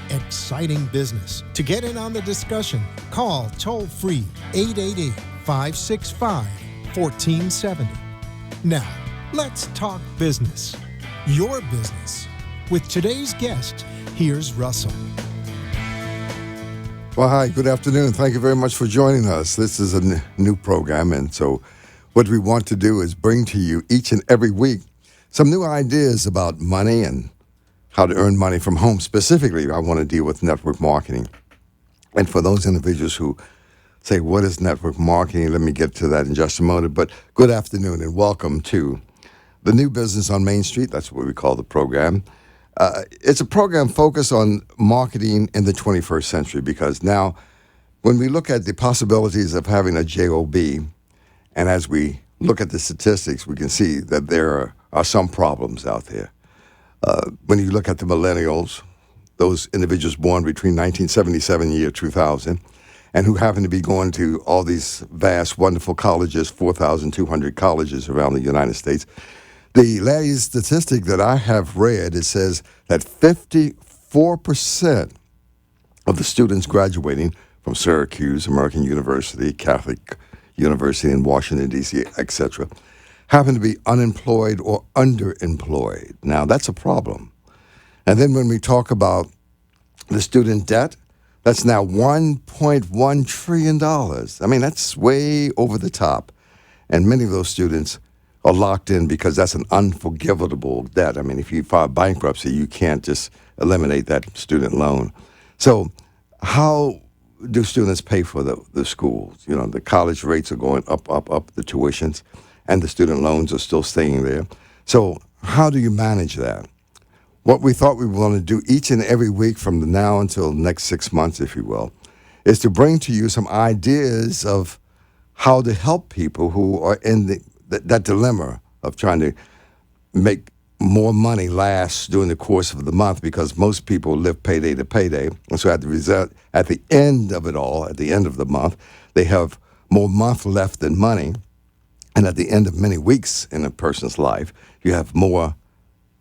exciting business. To get in on the discussion, call toll-free 888-565-1470. Now, let's talk business. Your business. With today's guest, here's Russell. Well, hi, good afternoon. Thank you very much for joining us. This is a new program, and so what we want to do is bring to you each and every week some new ideas about money and how to earn money from home. Specifically, I want to deal with network marketing. And for those individuals who say, what is network marketing? Let me get to that in just a moment. But good afternoon and welcome to the New Business on Main Street. That's what we call the program. It's a program focused on marketing in the 21st century because now when we look at the possibilities of having a JOB, and as we look at the statistics, we can see that there are some problems out there. When you look at the millennials, those individuals born between 1977 and year 2000, and who happen to be going to all these vast, wonderful colleges, 4,200 colleges around the United States, the latest statistic that I have read, it says that 54% of the students graduating from Syracuse, American University, Catholic University in Washington, D.C., etc., happen to be unemployed or underemployed. Now, that's a problem. And then when we talk about the student debt, that's now $1.1 trillion. I mean, that's way over the top. And many of those students are locked in because that's an unforgivable debt. I mean, if you file bankruptcy, you can't just eliminate that student loan. So how do students pay for the schools? You know, the college rates are going up, the tuitions, and the student loans are still staying there. So how do you manage that? What we thought we were going to do each and every week from now until the next 6 months, if you will, is to bring to you some ideas of how to help people who are in that dilemma of trying to make more money last during the course of the month, because most people live payday to payday. And so at the end of it all, at the end of the month, they have more month left than money. And at the end of many weeks in a person's life, you have more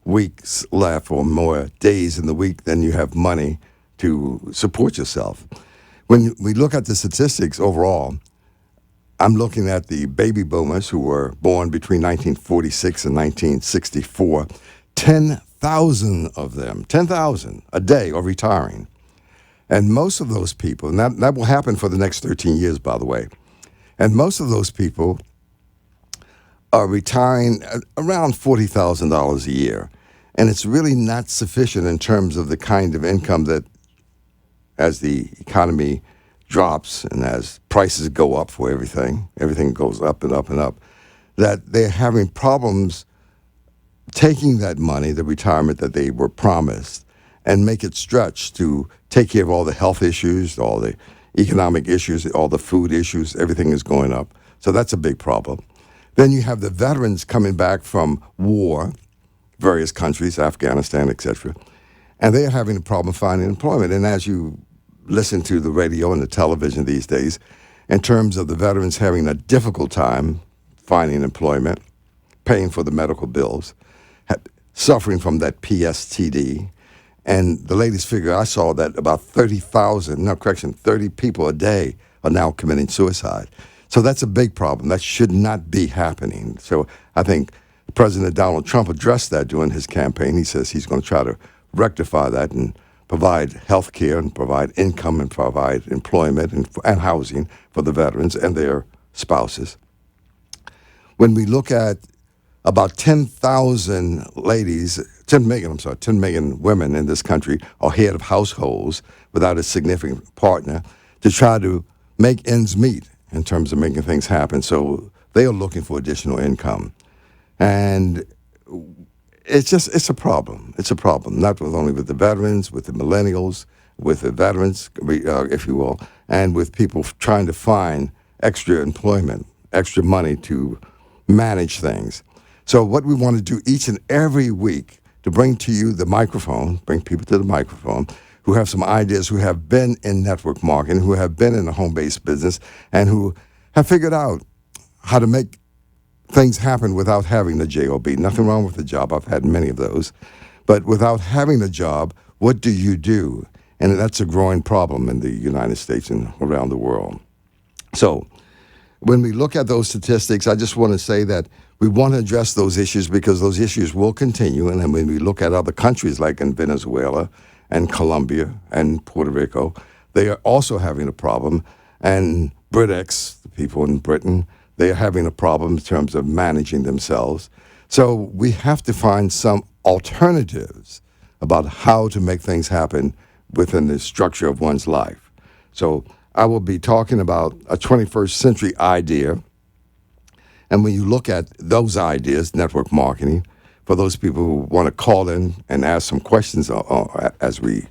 weeks left or more days in the week than you have money to support yourself. When we look at the statistics overall, I'm looking at the baby boomers who were born between 1946 and 1964. 10,000 of them, 10,000 a day are retiring. And most of those people, and that will happen for the next 13 years, by the way, and most of those people are retiring at around $40,000 a year. And it's really not sufficient in terms of the kind of income that, as the economy drops and as prices go up for everything goes up and up and up, that they're having problems taking that money, the retirement that they were promised, and make it stretch to take care of all the health issues, all the economic issues, all the food issues. Everything is going up. So that's a big problem. Then you have the veterans coming back from war, various countries, Afghanistan, etc., and they're having a problem finding employment. And as you listen to the radio and the television these days, in terms of the veterans having a difficult time finding employment, paying for the medical bills, suffering from that PSTD. And the latest figure I saw that about 30 people a day are now committing suicide. So that's a big problem. That should not be happening. So I think President Donald Trump addressed that during his campaign. He says he's going to try to rectify that and provide health care and provide income and provide employment and housing for the veterans and their spouses. When we look at about 10 million women in this country are head of households without a significant partner to try to make ends meet in terms of making things happen. So they are looking for additional income. And it's a problem. It's a problem, not only with the veterans, with the millennials, with the veterans, if you will, and with people trying to find extra employment, extra money to manage things. So what we want to do each and every week to bring to you the microphone, bring people to the microphone who have some ideas, who have been in network marketing, who have been in the home-based business, and who have figured out how to make things happen without having a job. Nothing wrong with the job. I've had many of those. But without having a job, what do you do? And that's a growing problem in the United States and around the world. So when we look at those statistics, I just want to say that we want to address those issues because those issues will continue. And then when we look at other countries like in Venezuela and Colombia and Puerto Rico, they are also having a problem. And Britex, the people in Britain, they are having a problem in terms of managing themselves. So we have to find some alternatives about how to make things happen within the structure of one's life. So I will be talking about a 21st century idea. And when you look at those ideas, network marketing, for those people who want to call in and ask some questions as we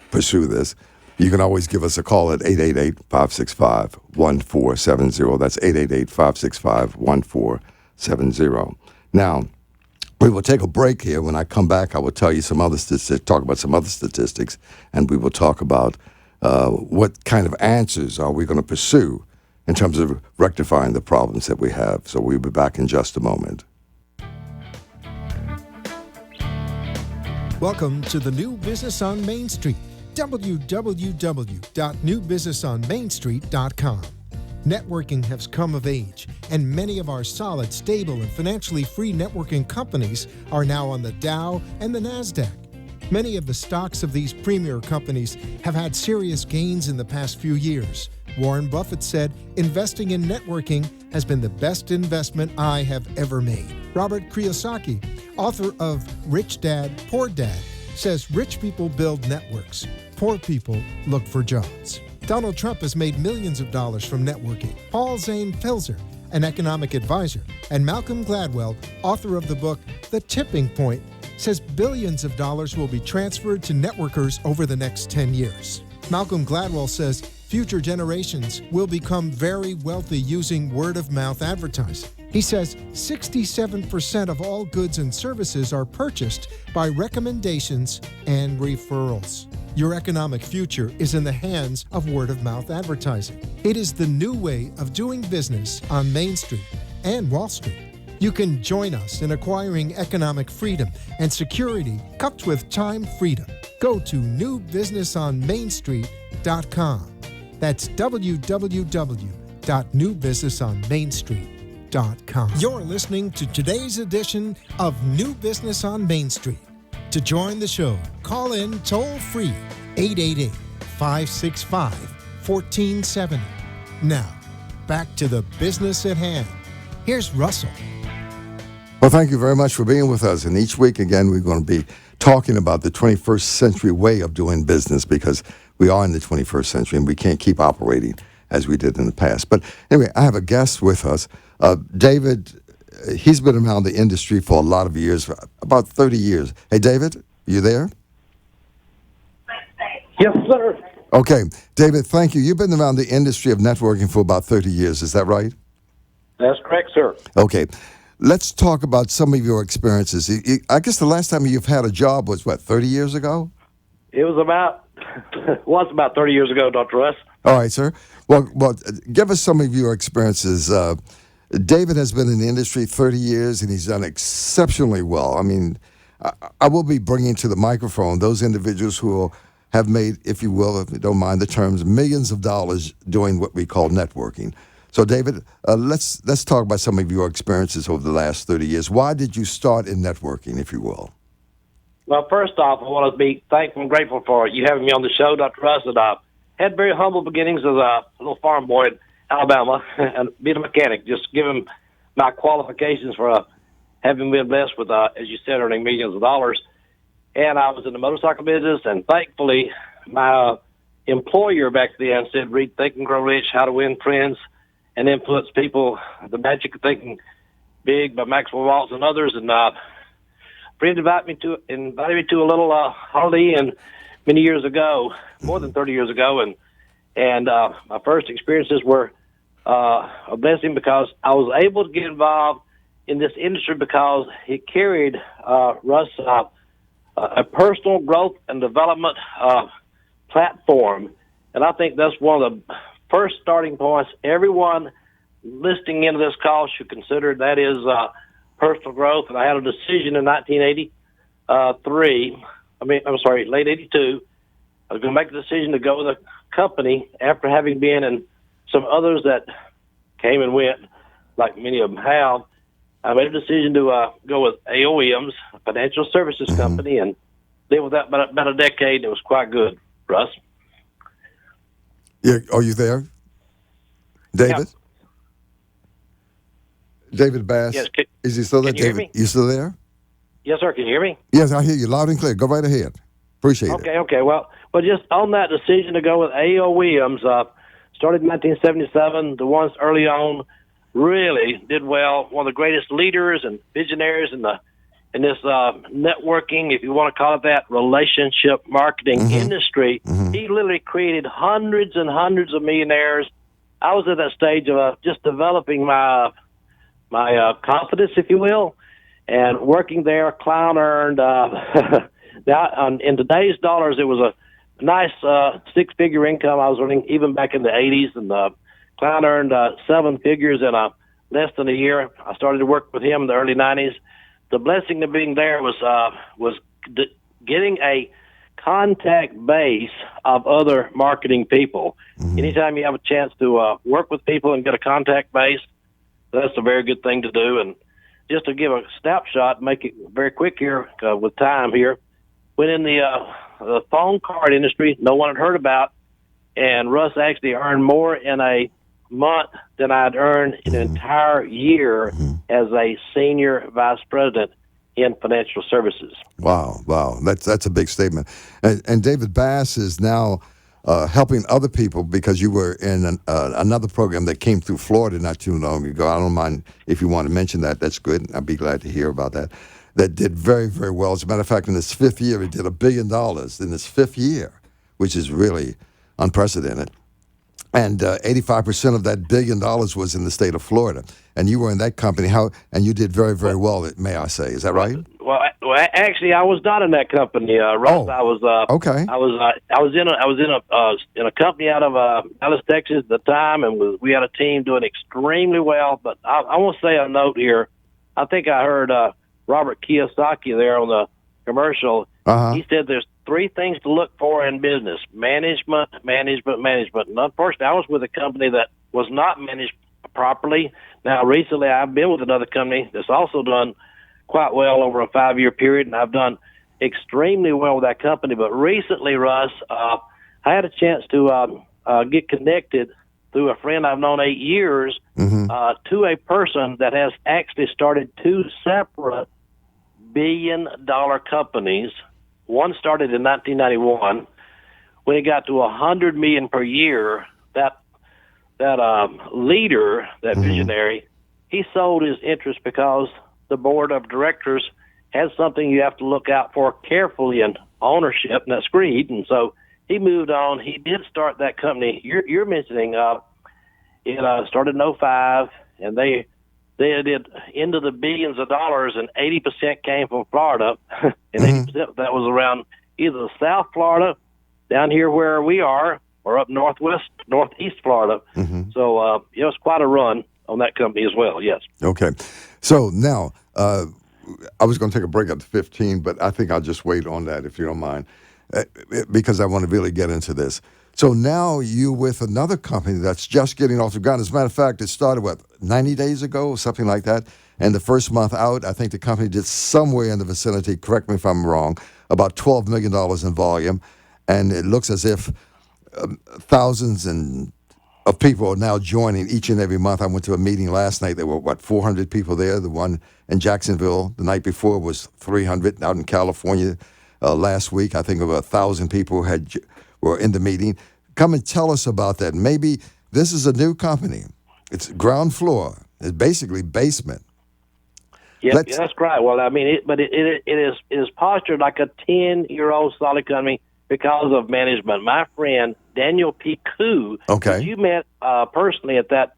pursue this, you can always give us a call at 888-565-1470. That's 888-565-1470. Now, we will take a break here. When I come back, I will tell you some other talk about some other statistics, and we will talk about what kind of answers are we going to pursue in terms of rectifying the problems that we have. So we'll be back in just a moment. Welcome to the New Business on Main Street. www.newbusinessonmainstreet.com. Networking has come of age, and many of our solid, stable, and financially free networking companies are now on the Dow and the NASDAQ. Many of the stocks of these premier companies have had serious gains in the past few years. Warren Buffett said, investing in networking has been the best investment I have ever made. Robert Kiyosaki, author of Rich Dad, Poor Dad, says rich people build networks, poor people look for jobs. Donald Trump has made millions of dollars from networking. Paul Zane Filzer, an economic advisor, and Malcolm Gladwell, author of the book The Tipping Point, says billions of dollars will be transferred to networkers over the next 10 years. Malcolm Gladwell says future generations will become very wealthy using word-of-mouth advertising. He says 67% of all goods and services are purchased by recommendations and referrals. Your economic future is in the hands of word-of-mouth advertising. It is the new way of doing business on Main Street and Wall Street. You can join us in acquiring economic freedom and security coupled with time freedom. Go to newbusinessonmainstreet.com. That's www.newbusinessonmainstreet.com. You're listening to today's edition of New Business on Main Street. To join the show, call in toll-free 888-565-1470. Now, back to the business at hand. Here's Russell. Well, thank you very much for being with us. And each week, again, we're going to be talking about the 21st century way of doing business because we are in the 21st century and we can't keep operating as we did in the past. But anyway, I have a guest with us, David. He's been around the industry for a lot of years, about 30 years. Hey, David, you there? Yes, sir. Okay, David, thank you. You've been around the industry of networking for about 30 years. Is that right? That's correct, sir. Okay. Let's talk about some of your experiences. I guess the last time you've had a job was, 30 years ago? It was about 30 years ago, Dr. Russ. All right, sir. Well, give us some of your experiences. David has been in the industry 30 years, and he's done exceptionally well. I mean, I will be bringing to the microphone those individuals who have made, if you will, if you don't mind the terms, millions of dollars doing what we call networking. So, David, let's talk about some of your experiences over the last 30 years. Why did you start in networking, if you will? Well, first off, I want to be thankful and grateful for you having me on the show, Dr. Russ. And I had very humble beginnings as a little farm boy in Alabama and being a mechanic, just giving my qualifications for having been blessed with, as you said, earning millions of dollars. And I was in the motorcycle business, and thankfully, my employer back then said, read Think and Grow Rich, How to Win Friends and Influence People, The Magic of Thinking Big by Maxwell Maltz and others. And a friend invited me to a little holiday and many years ago, more than 30 years ago. And my first experiences were a blessing because I was able to get involved in this industry because it carried Russ a personal growth and development platform. And I think that's one of the first starting points everyone listening into this call should consider. That is personal growth. And I had a decision in late 82, I was going to make the decision to go with a company after having been in some others that came and went, like many of them have. I made a decision to go with AOM's, a financial services company, and did with that about a decade, and it was quite good, Russ. Yeah, are you there, David? Yeah. David Bass. Yes. Is he still there? Can you hear David, me? you still there? Yes, sir. Can you hear me? Yes, I hear you loud and clear. Go right ahead. Appreciate it. Okay. Well, just on that decision to go with A.O. Williams, started in 1977. The ones early on really did well. One of the greatest leaders and visionaries in this networking, if you want to call it that, relationship marketing industry. He literally created hundreds and hundreds of millionaires. I was at that stage of just developing my confidence, if you will, and working there. Clown earned now in today's dollars, it was a nice six-figure income I was earning even back in the 80s, and Clown earned seven figures in less than a year. I started to work with him in the early 90s. The blessing of being there was getting a contact base of other marketing people. Anytime you have a chance to work with people and get a contact base, that's a very good thing to do. And just to give a snapshot, make it very quick here with time here, went in the phone card industry no one had heard about, and Russ actually earned more in a month than I'd earned in an entire year as a senior vice president in financial services. Wow, that's a big statement. And David Bass is now helping other people because you were in another program that came through Florida not too long ago. I don't mind if you want to mention that. That's good. I'd be glad to hear about that. That did very, very well. As a matter of fact, in this fifth year, it did $1 billion in this fifth year, which is really unprecedented. And 85% of that $1 billion was in the state of Florida. And you were in that company. And you did very, very well, may I say. Is that right? Well, actually, I was not in that company, Russ. I was okay. I was in a company out of Dallas, Texas at the time, and we had a team doing extremely well. But I want to say a note here. I think I heard Robert Kiyosaki there on the commercial. He said there's three things to look for in business: management. And unfortunately, I was with a company that was not managed properly. Now, recently, I've been with another company that's also done quite well over a 5-year period, and I've done extremely well with that company. But recently, Russ, I had a chance to get connected through a friend I've known 8 years to a person that has actually started two separate billion-dollar companies. One started in 1991. When it got to $100 million per year, that leader, that visionary, he sold his interest because the board of directors has something you have to look out for carefully in ownership, and that's greed. And so he moved on. He did start that company you're mentioning. It started in 2005, and they did into the billions of dollars, and 80% came from Florida, and 80% that was around either South Florida, down here where we are, or up northeast Florida. So it's quite a run on that company as well. Yes. Okay. So now I was going to take a break at 15, but I think I'll just wait on that if you don't mind, because I want to really get into this. So now you with another company that's just getting off the ground. As a matter of fact, it started, 90 days ago or something like that? And the first month out, I think the company did somewhere in the vicinity, correct me if I'm wrong, about $12 million in volume. And it looks as if thousands of people are now joining each and every month. I went to a meeting last night. There were, 400 people there. The one in Jacksonville the night before was 300. Out in California last week, I think over 1,000 people were in the meeting. Come and tell us about that. Maybe this is a new company. It's ground floor. It's basically basement. Yeah, that's right. Well, I mean, it is postured like a 10-year-old solid company because of management. My friend Daniel P. Koo, who you met personally at that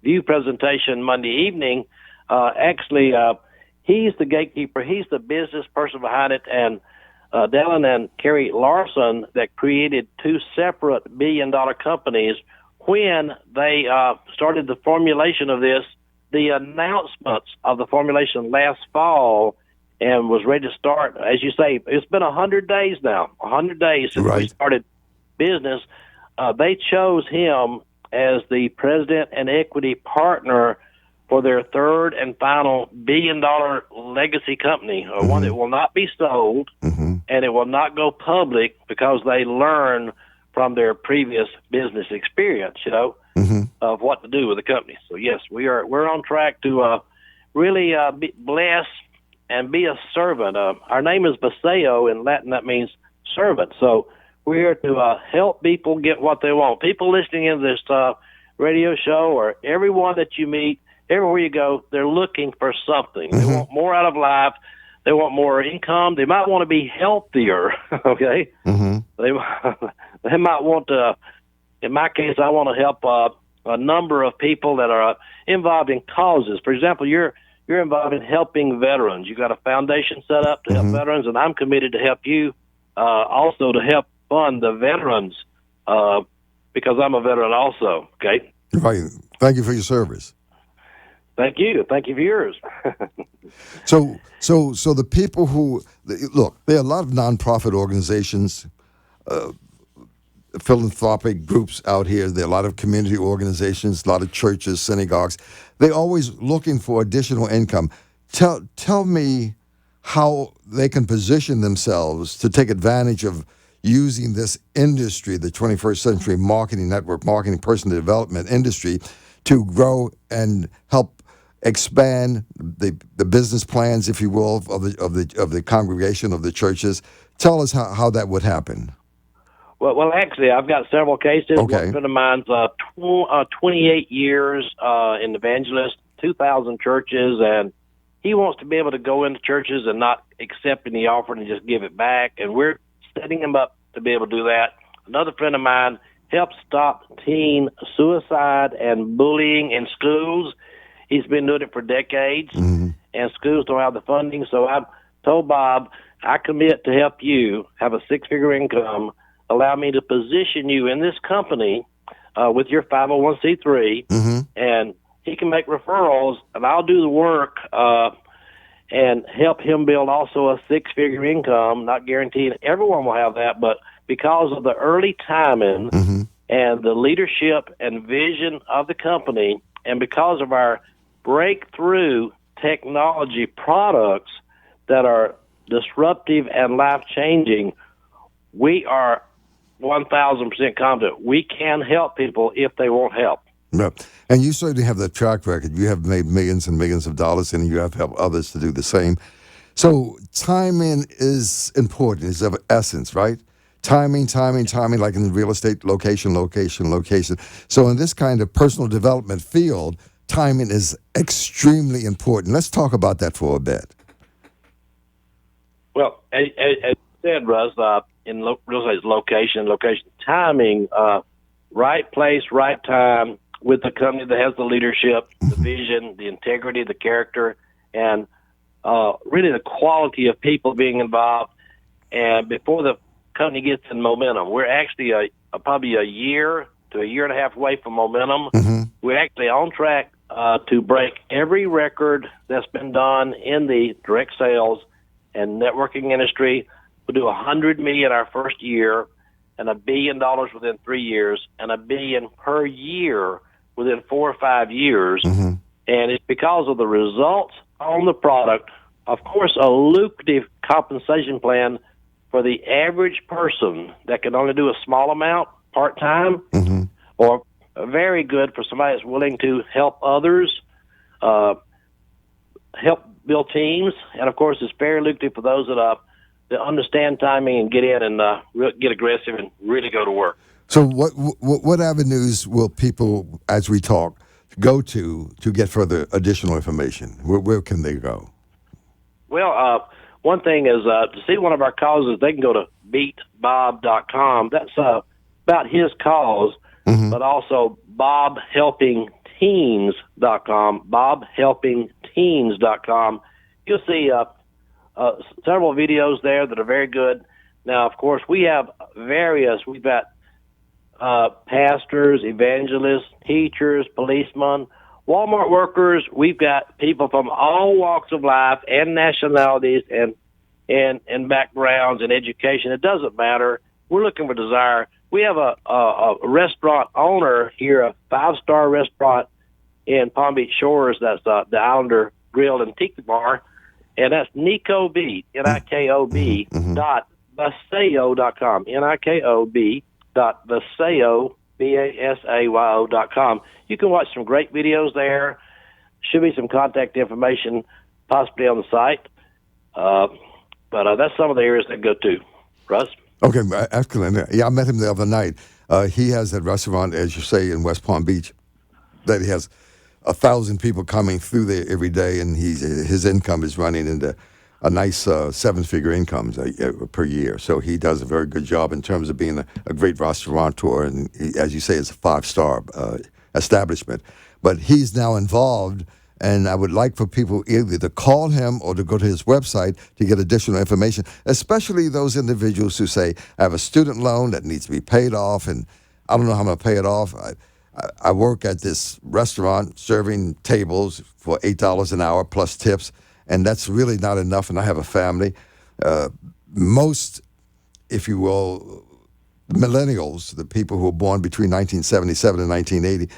View presentation Monday evening, actually, he's the gatekeeper. He's the business person behind it, and Dallin and Kerry Larson that created two separate billion-dollar companies. When they started the formulation of this, the announcements of the formulation last fall and was ready to start. As you say, it's been 100 days now, 100 days since we started business. They chose him as the president and equity partner for their third and final billion-dollar legacy company, one that will not be sold, and it will not go public because they learn from their previous business experience, of what to do with the company. So yes, we're on track to really bless and be a servant. Our name is Baseo in Latin. That means servant. So we're here to help people get what they want. People listening in this radio show, or everyone that you meet, everywhere you go, they're looking for something. They want more out of life. They want more income. They might want to be healthier, okay? They might want to, in my case, I want to help a number of people that are involved in causes. For example, you're involved in helping veterans. You got a foundation set up to help veterans, and I'm committed to help you also to help fund the veterans because I'm a veteran also, okay? Right. Thank you for your service. Thank you. Thank you for yours. So the people who look, there are a lot of nonprofit organizations, philanthropic groups out here. There are a lot of community organizations, a lot of churches, synagogues. They're always looking for additional income. Tell me how they can position themselves to take advantage of using this industry, the 21st century marketing network, marketing personal development industry, to grow and help expand the business plans, if you will, of the congregation, of the churches. Tell us how that would happen. Well, actually, I've got several cases. Okay. One friend of mine's 28 years in evangelist, 2,000 churches, and he wants to be able to go into churches and not accept any offering and just give it back, and we're setting him up to be able to do that. Another friend of mine helps stop teen suicide and bullying in schools. He's been doing it for decades, and schools don't have the funding. So I told Bob, I commit to help you have a six-figure income, allow me to position you in this company with your 501c3, and he can make referrals, and I'll do the work and help him build also a six-figure income, not guaranteeing everyone will have that, but because of the early timing and the leadership and vision of the company, and because of our breakthrough technology products that are disruptive and life-changing, we are 1,000% confident we can help people if they want help. Yeah. And you certainly have that track record. You have made millions and millions of dollars, and you have helped others to do the same. So timing is important, is of essence, right? Timing, like in real estate, location. So in this kind of personal development field, timing is extremely important. Let's talk about that for a bit. Well, as you said, Russ, in real estate, location, timing, right place, right time, with a company that has the leadership, the vision, the integrity, the character, and really the quality of people being involved. And before the company gets in momentum, we're actually probably a year to a year and a half away from momentum. We're actually on track to break every record that's been done in the direct sales and networking industry. We'll do $100 million our first year, and $1 billion within 3 years, and $1 billion per year within 4 or 5 years. And it's because of the results on the product. Of course, a lucrative compensation plan for the average person that can only do a small amount part-time, or very good for somebody that's willing to help others, help build teams, and of course, it's very lucrative for those that understand timing and get in and get aggressive and really go to work. So what avenues will people, as we talk, go to get further additional information? Where can they go? Well, one thing is to see one of our causes, they can go to beatbob.com. That's about his cause, but also bobhelpingteens.com, bobhelpingteens.com. You'll see several videos there that are very good. Now, of course, we have we've got pastors, evangelists, teachers, policemen, Walmart workers, we've got people from all walks of life and nationalities and backgrounds and education. It doesn't matter. We're looking for desire. We have a restaurant owner here, a 5-star restaurant in Palm Beach Shores. That's the Islander Grill and Tiki Bar, and that's Nikob, Nikob .Vasayo.com, Nikob Basayo.com. You can watch some great videos there. Should be some contact information possibly on the site. But that's some of the areas that go to. Russ? Okay, excellent. Yeah, I met him the other night. He has that restaurant, as you say, in West Palm Beach, that he has 1,000 people coming through there every day, and his income is running into a nice 7-figure incomes per year. So he does a very good job in terms of being a great restaurateur, and as you say, it's a 5-star establishment. But he's now involved, and I would like for people either to call him or to go to his website to get additional information, especially those individuals who say, I have a student loan that needs to be paid off, and I don't know how I'm going to pay it off. I work at this restaurant serving tables for $8 an hour plus tips, and that's really not enough, and I have a family. Most, if you will, millennials, the people who were born between 1977 and 1980,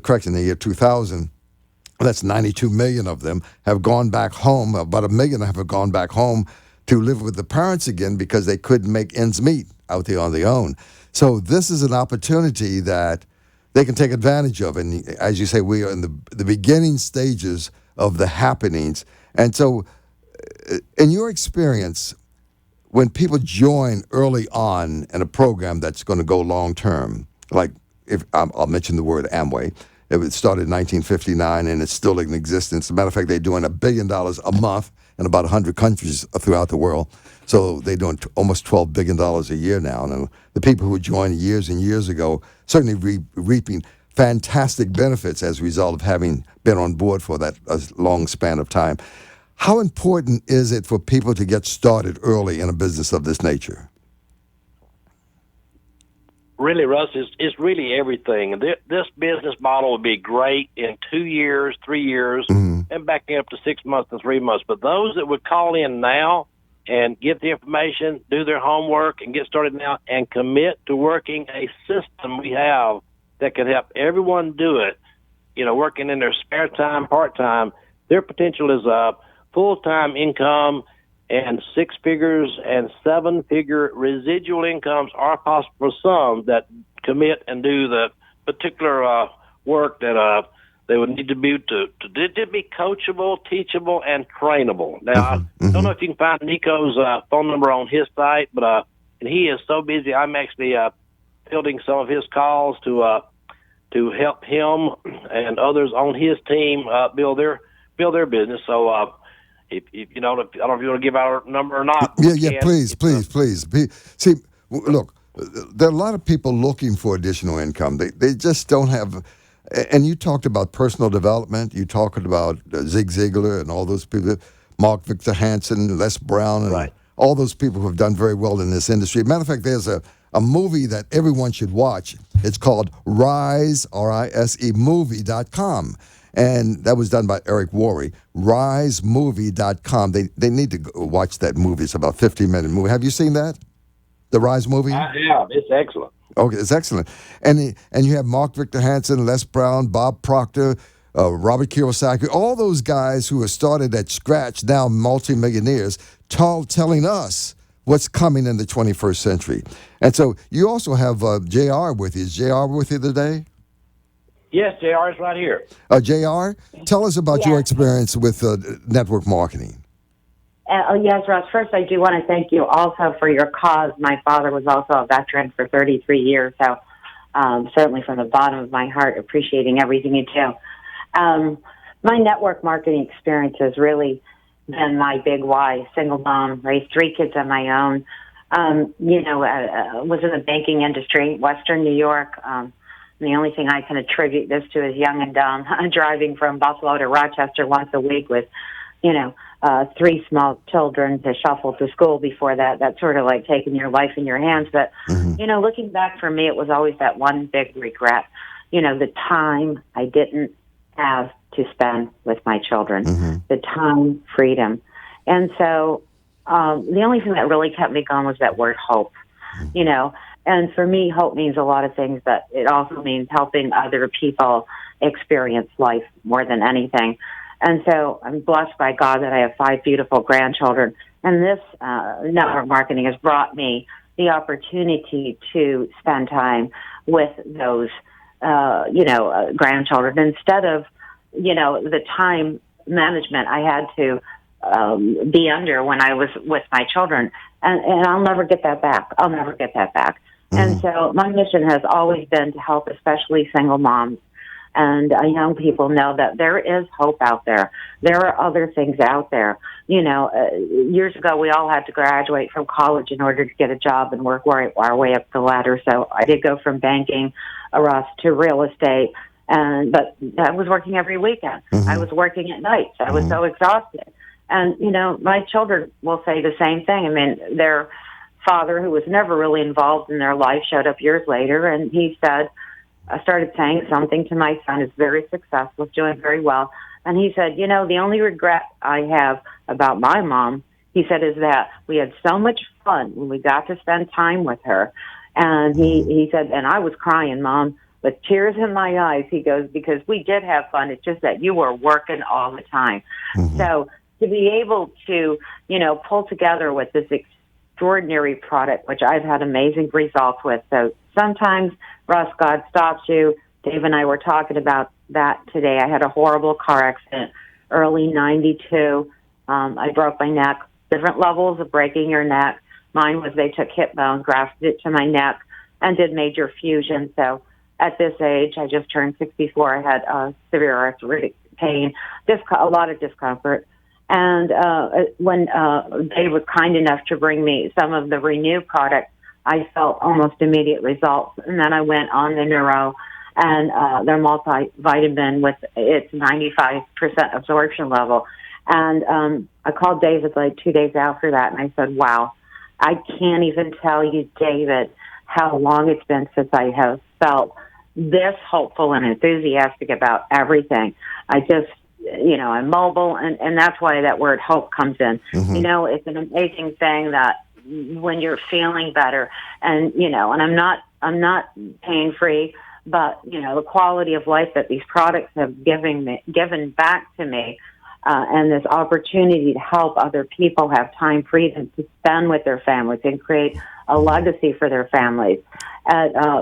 correct, in the year 2000, that's 92 million of them, have gone back home. About 1 million have gone back home to live with the parents again because they couldn't make ends meet out there on their own. So this is an opportunity that they can take advantage of. And as you say, we are in the beginning stages of the happenings. And so in your experience, when people join early on in a program that's going to go long term, like if I'll mention the word Amway, it started in 1959 and it's still in existence. As a matter of fact, they're doing $1 billion a month in about 100 countries throughout the world. So they're doing almost $12 billion a year now. And the people who joined years and years ago certainly reaping fantastic benefits as a result of having been on board for that long span of time. How important is it for people to get started early in a business of this nature? Really, Russ, it's really everything. This business model would be great in 2 years, 3 years, and backing up to 6 months and 3 months. But those that would call in now and get the information, do their homework, and get started now, and commit to working a system we have that can help everyone do it, working in their spare time, part-time, their potential is full-time income, and 6 figures and 7-figure residual incomes are possible for some that commit and do the particular work that they would need to be to be coachable, teachable, and trainable. Now, I don't know if you can find Nico's phone number on his site, but and he is so busy. I'm actually fielding some of his calls to help him and others on his team build their business. So. If you know, I don't know if you want to give out our number or not. Yeah, please. See, look, there are a lot of people looking for additional income. They just don't have. And you talked about personal development. You talked about Zig Ziglar and all those people, Mark Victor Hansen, Les Brown, and all those people who have done very well in this industry. Matter of fact, there's a movie that everyone should watch. It's called Rise, R-I-S-E, movie.com. And that was done by Eric Worre, risemovie.com. They need to go watch that movie. It's about a 50-minute movie. Have you seen that? The Rise movie? I have. It's excellent. Okay, it's excellent. And you have Mark Victor Hansen, Les Brown, Bob Proctor, Robert Kiyosaki, all those guys who have started at scratch, now multimillionaires, telling us what's coming in the 21st century. And so you also have JR with you. Is JR with you today? Yes, JR is right here. JR, tell us about your experience with network marketing. Yes, Ross. First, I do want to thank you also for your cause. My father was also a veteran for 33 years, so certainly from the bottom of my heart, appreciating everything you do. My network marketing experience has really been my big why. Single mom, raised 3 kids on my own. Was in the banking industry, Western New York. The only thing I can attribute this to is young and dumb, driving from Buffalo to Rochester once a week with, 3 small children to shuffle to school before that. That's sort of like taking your life in your hands. But, looking back for me, it was always that one big regret. The time I didn't have to spend with my children, the time, freedom. And so the only thing that really kept me going was that word hope, you know. And for me, hope means a lot of things, but it also means helping other people experience life more than anything. And so I'm blessed by God that I have 5 beautiful grandchildren. And this network marketing has brought me the opportunity to spend time with those, grandchildren. Instead of, the time management I had to be under when I was with my children. And I'll never get that back. I'll never get that back. And so my mission has always been to help especially single moms and young people know that there is hope out there. There are other things out there. Years ago, we all had to graduate from college in order to get a job and work our way up the ladder. So I did go from banking, Russ, to real estate. But I was working every weekend. I was working at night. I was so exhausted. And, my children will say the same thing. I mean, their father, who was never really involved in their life, showed up years later, and he said, I started saying something to my son who's very successful, doing very well. And he said, the only regret I have about my mom, he said, is that we had so much fun when we got to spend time with her. And he said, and I was crying, Mom, with tears in my eyes. He goes, because we did have fun. It's just that you were working all the time. So to be able to, pull together with this extraordinary product, which I've had amazing results with. So sometimes, Russ, God stops you. Dave and I were talking about that today. I had a horrible car accident early 92. I broke my neck. Different levels of breaking your neck. Mine was they took hip bone, grafted it to my neck, and did major fusion. So at this age, I just turned 64. I had severe arthritic pain, a lot of discomfort. And when Dave was kind enough to bring me some of the Renew product, I felt almost immediate results. And then I went on the Neuro and their multivitamin with its 95% absorption level. And I called David like 2 days after that, and I said, wow, I can't even tell you, David, how long it's been since I have felt this hopeful and enthusiastic about everything. I just, I'm mobile, and that's why that word hope comes in. It's an amazing thing that when you're feeling better, and, and I'm not pain-free, but, the quality of life that these products have given back to me, and this opportunity to help other people have time freedom to spend with their families and create a legacy for their families.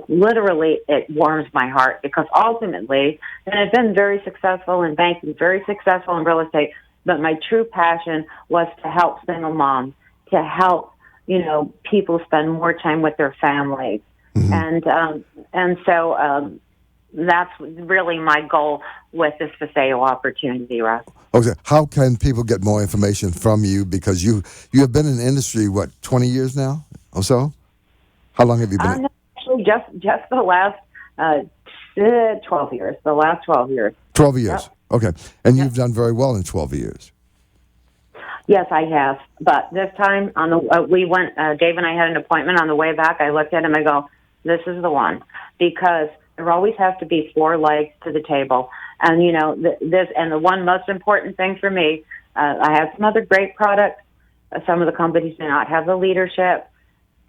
Literally, it warms my heart because ultimately, and I've been very successful in banking, very successful in real estate, but my true passion was to help single moms, to help, people spend more time with their families. And so that's really my goal with this Vaseo opportunity, Russ. Okay, how can people get more information from you? Because you have been in the industry, 20 years now or so? How long have you been? Actually, just the last 12 years. The last 12 years. 12 years. Yep. Okay, and you've done very well in 12 years. Yes, I have. But this time, we went. Dave and I had an appointment on the way back. I looked at him. I go, "This is the one," because there always has to be 4 legs to the table. And this, and the one most important thing for me, I have some other great products. Some of the companies do not have the leadership,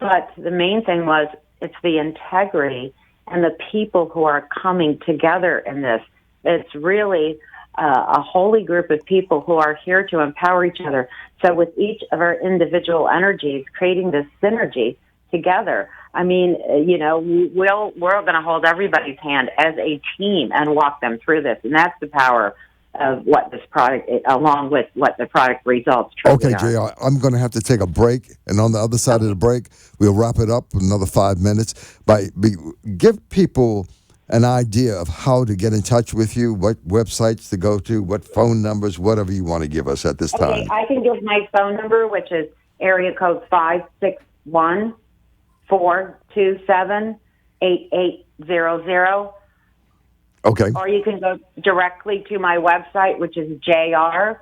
but the main thing was it's the integrity and the people who are coming together in this. It's really a holy group of people who are here to empower each other. So with each of our individual energies, creating this synergy together. I mean, we're going to hold everybody's hand as a team and walk them through this. And that's the power of what this product, along with what the product results truly are. Okay, JR, I'm going to have to take a break. And on the other side of the break, we'll wrap it up in another 5 minutes. Give people an idea of how to get in touch with you, what websites to go to, what phone numbers, whatever you want to give us at this time. I can give my phone number, which is area code 561-427-8800. Okay. Or you can go directly to my website, which is jr.vaseo,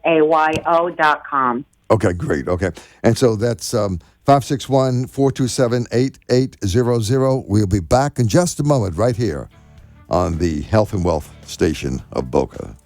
VASAYO.com. Okay, great. Okay. And so that's 561-427-8800. We'll be back in just a moment right here on the Health and Wealth station of Boca.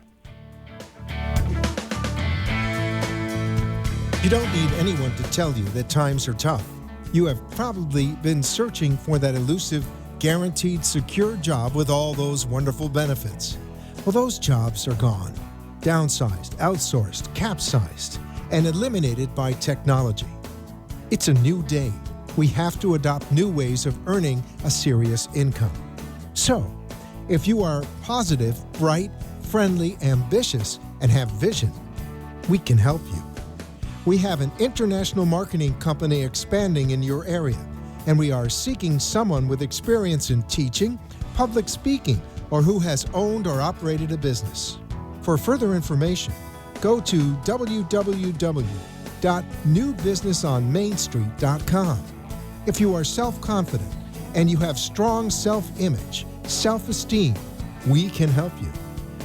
You don't need anyone to tell you that times are tough. You have probably been searching for that elusive, guaranteed, secure job with all those wonderful benefits. Well, those jobs are gone. Downsized, outsourced, capsized, and eliminated by technology. It's a new day. We have to adopt new ways of earning a serious income. So, if you are positive, bright, friendly, ambitious, and have vision, we can help you. We have an international marketing company expanding in your area, and we are seeking someone with experience in teaching, public speaking, or who has owned or operated a business. For further information, go to www.newbusinessonmainstreet.com. If you are self-confident and you have strong self-image, self-esteem, we can help you.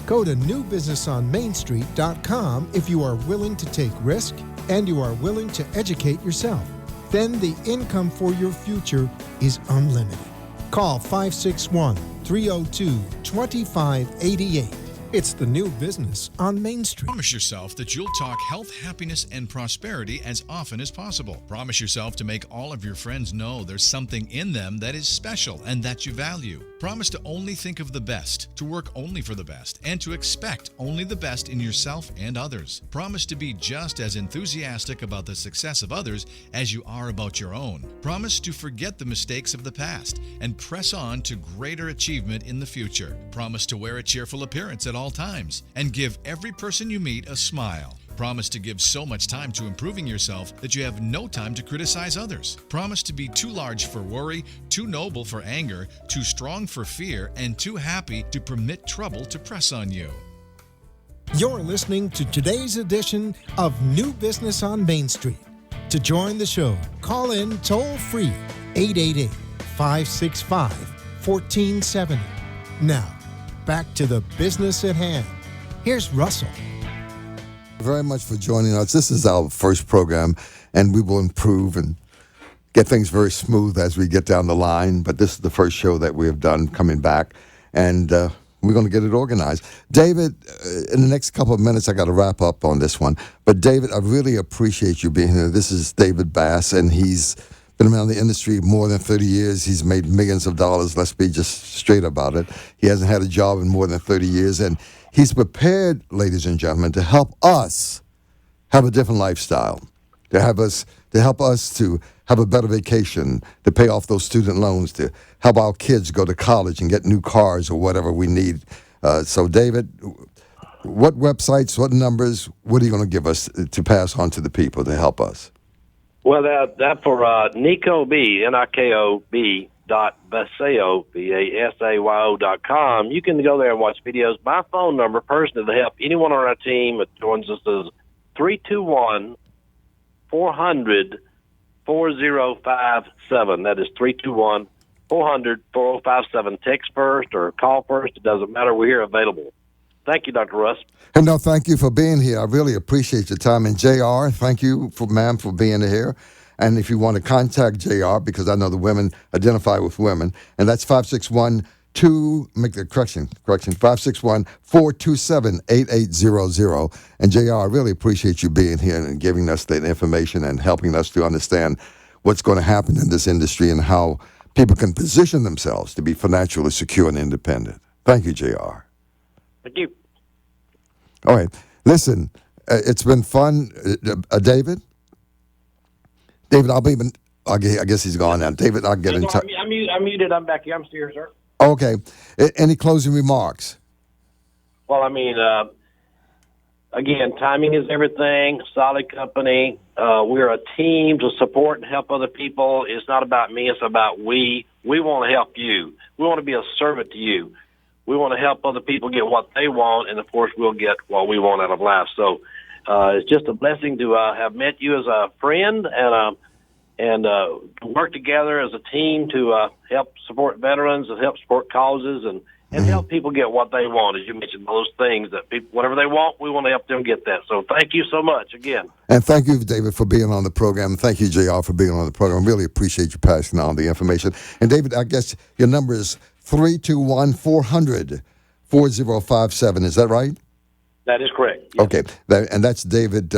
Go to newbusinessonmainstreet.com if you are willing to take risk and you are willing to educate yourself. Then the income for your future is unlimited. Call 561-302-2588. It's the New Business on Main Street. Promise yourself that you'll talk health, happiness, and prosperity as often as possible. Promise yourself to make all of your friends know there's something in them that is special and that you value. Promise to only think of the best, to work only for the best, and to expect only the best in yourself and others. Promise to be just as enthusiastic about the success of others as you are about your own. Promise to forget the mistakes of the past and press on to greater achievement in the future. Promise to wear a cheerful appearance at all times and give every person you meet a smile. Promise to give so much time to improving yourself that you have no time to criticize others. Promise to be too large for worry, too noble for anger, too strong for fear, and too happy to permit trouble to press on you. You're listening to today's edition of New Business on Main Street. To join the show, call in toll-free 888-565-1470. Now, back to the business at hand. Here's Russell. Very much for joining us. This is our first program, and we will improve and get things very smooth as we get down the line. But this is the first show that we have done coming back, and we're going to get it organized. David, in the next couple of minutes, I got to wrap up on this one. But David, I really appreciate you being here. This is David Bass, and he's been around the industry more than 30 years. He's made millions of dollars. Let's be just straight about it. He hasn't had a job in more than 30 years, and he's prepared, ladies and gentlemen, to help us have a different lifestyle, to help us to have a better vacation, to pay off those student loans, to help our kids go to college and get new cars or whatever we need. So, David, what websites, what numbers, what are you going to give us to pass on to the people to help us? Well, that for Niko B, Nikob .Baseo, BASAYO.com. You can go there and watch videos. My phone number, personally, to help anyone on our team that joins us is 321-400-4057. That is 321-400-4057. Text first or call first. It doesn't matter. We're here available. Thank you, Dr. Russ. And no, thank you for being here. I really appreciate your time. And JR, thank you, ma'am, for being here. And if you want to contact JR, because I know the women identify with women, and that's 561-427-8800. And JR, I really appreciate you being here and giving us that information and helping us to understand what's going to happen in this industry and how people can position themselves to be financially secure and independent. Thank you, JR. Thank you. All right. Listen, it's been fun. David? David, I guess he's gone now. David, I'll get in touch. I'm muted. I'm back here. I'm still here, sir. Okay. Any closing remarks? Well, again, timing is everything. Solid company. We're a team to support and help other people. It's not about me. It's about we. We want to help you. We want to be a servant to you. We want to help other people get what they want, and, of course, we'll get what we want out of life. So it's just a blessing to have met you as a friend and work together as a team to help support veterans and help support causes and help people get what they want. As you mentioned, those things that people, whatever they want, we want to help them get that. So thank you so much again. And thank you, David, for being on the program. Thank you, JR, for being on the program. Really appreciate you passing on the information. And, David, I guess your number is 321-400-4057. Is that right? That is correct. Yes. Okay. And that's David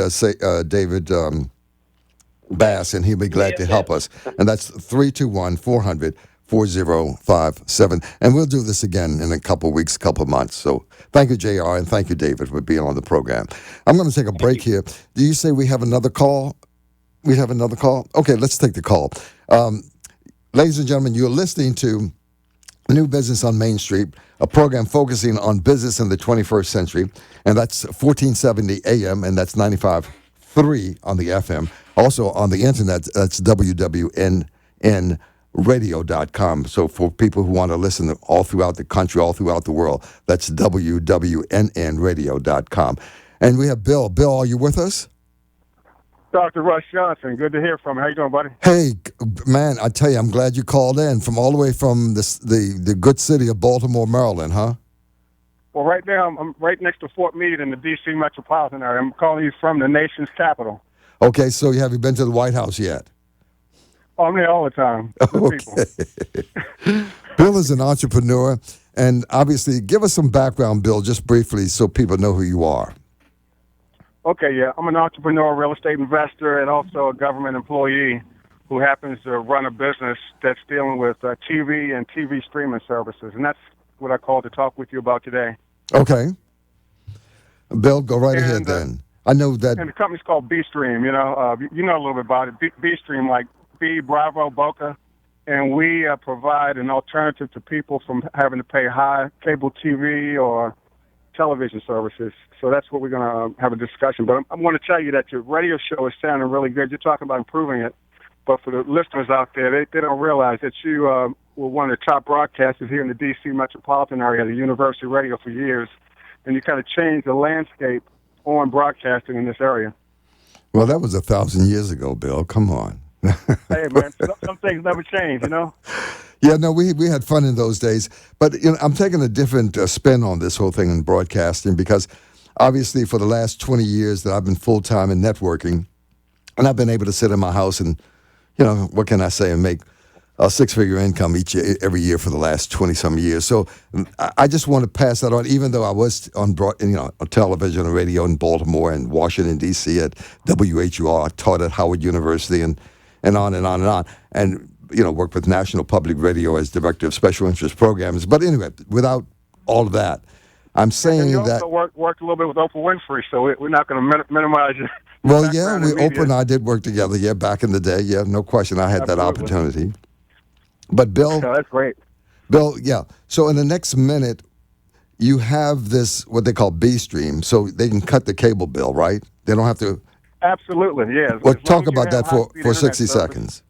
Bass, and he'll be glad to help us. And that's 321-400-4057. And we'll do this again in a couple of weeks, couple of months. So thank you, JR, and thank you, David, for being on the program. I'm going to take a break here. Do you say we have another call? We have another call? Okay, let's take the call. Ladies and gentlemen, you're listening to New Business on Main Street, a program focusing on business in the 21st century, and that's 1470 AM, and that's 95.3 on the FM. Also on the internet, that's wwnnradio.com. So for people who want to listen all throughout the country, all throughout the world, that's wwnnradio.com. And we have Bill. Bill, are you with us? Dr. Russ Johnson, good to hear from you. How you doing, buddy? Hey, man, I tell you, I'm glad you called in from all the way from the good city of Baltimore, Maryland, huh? Well, right now, I'm right next to Fort Meade in the D.C. metropolitan area. I'm calling you from the nation's capital. Okay, so have you been to the White House yet? Oh, I'm there all the time. Okay. Bill is an entrepreneur, and obviously, give us some background, Bill, just briefly, so people know who you are. Okay, yeah. I'm an entrepreneur, real estate investor, and also a government employee who happens to run a business that's dealing with TV and TV streaming services. And that's what I called to talk with you about today. Okay. Bill, go right ahead then. I know that. And the company's called B-Stream, you know a little bit about it. B-Stream, like B, Bravo, Boca. And we provide an alternative to people from having to pay high cable TV or television services. So that's what we're going to have a discussion. But I'm going to tell you that your radio show is sounding really good. You're talking about improving it. But for the listeners out there, they don't realize that you were one of the top broadcasters here in the D.C. metropolitan area, the University Radio for years. And you kind of changed the landscape on broadcasting in this area. Well, that was 1,000 years ago, Bill. Come on. Hey, man, some things never change, you know? Yeah, no, we had fun in those days. But I'm taking a different spin on this whole thing in broadcasting because obviously for the last 20 years that I've been full-time in networking, and I've been able to sit in my house and, what can I say, and make a six-figure income every year for the last 20-some years. So I just want to pass that on, even though I was on television and radio in Baltimore and Washington, D.C. at WHUR. I taught at Howard University and on and on and on. And worked with National Public Radio as Director of Special Interest Programs. But anyway, without all of that, I'm saying and you that... also worked a little bit with Oprah Winfrey, so we're not going to minimize your Well, yeah, Oprah and I did work together, back in the day. Yeah, no question. I had that opportunity. But Bill... Yeah, that's great. Bill, yeah. So in the next minute, you have this, what they call B-Stream, so they can cut the cable bill, right? They don't have to... Absolutely, yeah. Well, talk about that for 60 seconds.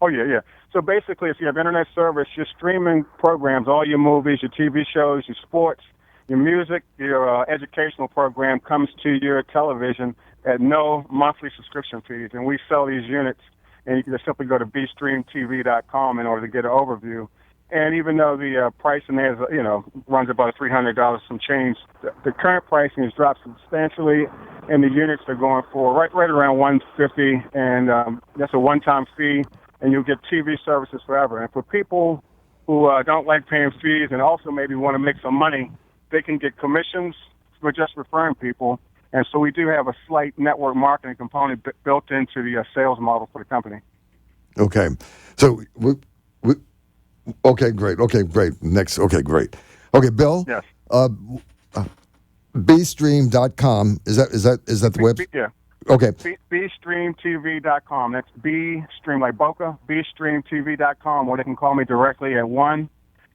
Oh, yeah. So basically, if you have internet service, you're streaming programs, all your movies, your TV shows, your sports, your music, your educational program comes to your television at no monthly subscription fees. And we sell these units, and you can just simply go to bstreamtv.com in order to get an overview. And even though the pricing is, runs about $300 some change, the current pricing has dropped substantially, and the units are going for right around $150, and that's a one-time fee. And you'll get TV services forever. And for people who don't like paying fees and also maybe want to make some money, they can get commissions for just referring people. And so we do have a slight network marketing component built into the sales model for the company. Okay. So, okay, great. Okay, great. Next, okay, great. Okay, Bill? Yes. bstream.com, is that the website? Yeah. Okay. bstreamtv.com. That's B-Stream, like Boca, bstreamtv.com, or they can call me directly at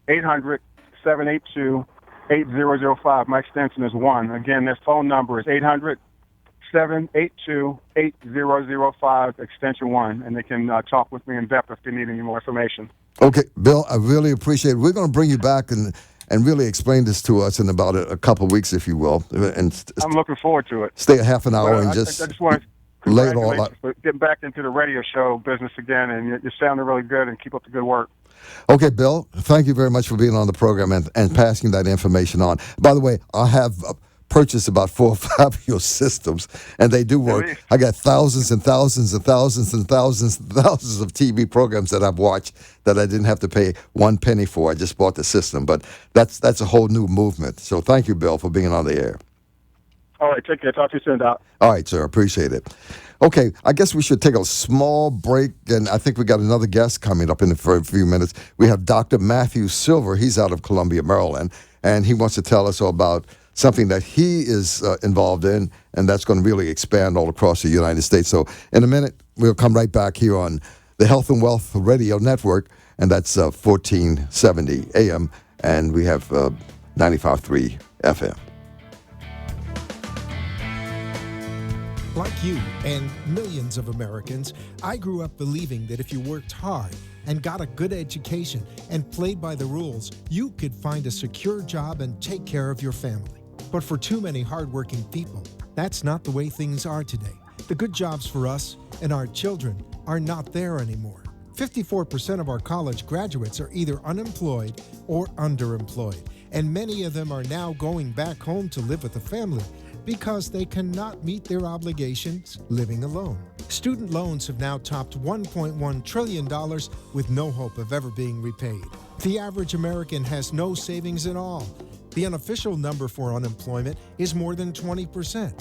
1-800-782-8005. My extension is 1. Again, their phone number is 800-782-8005, extension 1, and they can talk with me in depth if they need any more information. Okay, Bill, I really appreciate it. We're going to bring you back and really explain this to us in about a couple of weeks, if you will. And I'm looking forward to it. Stay a half an hour and I just want to lay it all out. For getting back into the radio show business again, and you're sounding really good, and keep up the good work. Okay, Bill, thank you very much for being on the program and passing that information on. By the way, I have purchased about 4 or 5 of your systems, and they do work. Really? I got thousands and thousands and thousands and thousands and thousands of TV programs that I've watched that I didn't have to pay 1 penny for. I just bought the system. But that's a whole new movement. So thank you, Bill, for being on the air. All right, take care. Talk to you soon, Doc. All right, sir. Appreciate it. Okay, I guess we should take a small break, and I think we got another guest coming up for a few minutes. We have Dr. Matthew Silver. He's out of Columbia, Maryland, and he wants to tell us about something that he is involved in, and that's going to really expand all across the United States. So in a minute, we'll come right back here on the Health and Wealth Radio Network, and that's 1470 AM, and we have 95.3 FM. Like you and millions of Americans, I grew up believing that if you worked hard and got a good education and played by the rules, you could find a secure job and take care of your family. But for too many hardworking people, that's not the way things are today. The good jobs for us and our children are not there anymore. 54% of our college graduates are either unemployed or underemployed, and many of them are now going back home to live with a family because they cannot meet their obligations living alone. Student loans have now topped $1.1 trillion with no hope of ever being repaid. The average American has no savings at all. The unofficial number for unemployment is more than 20%.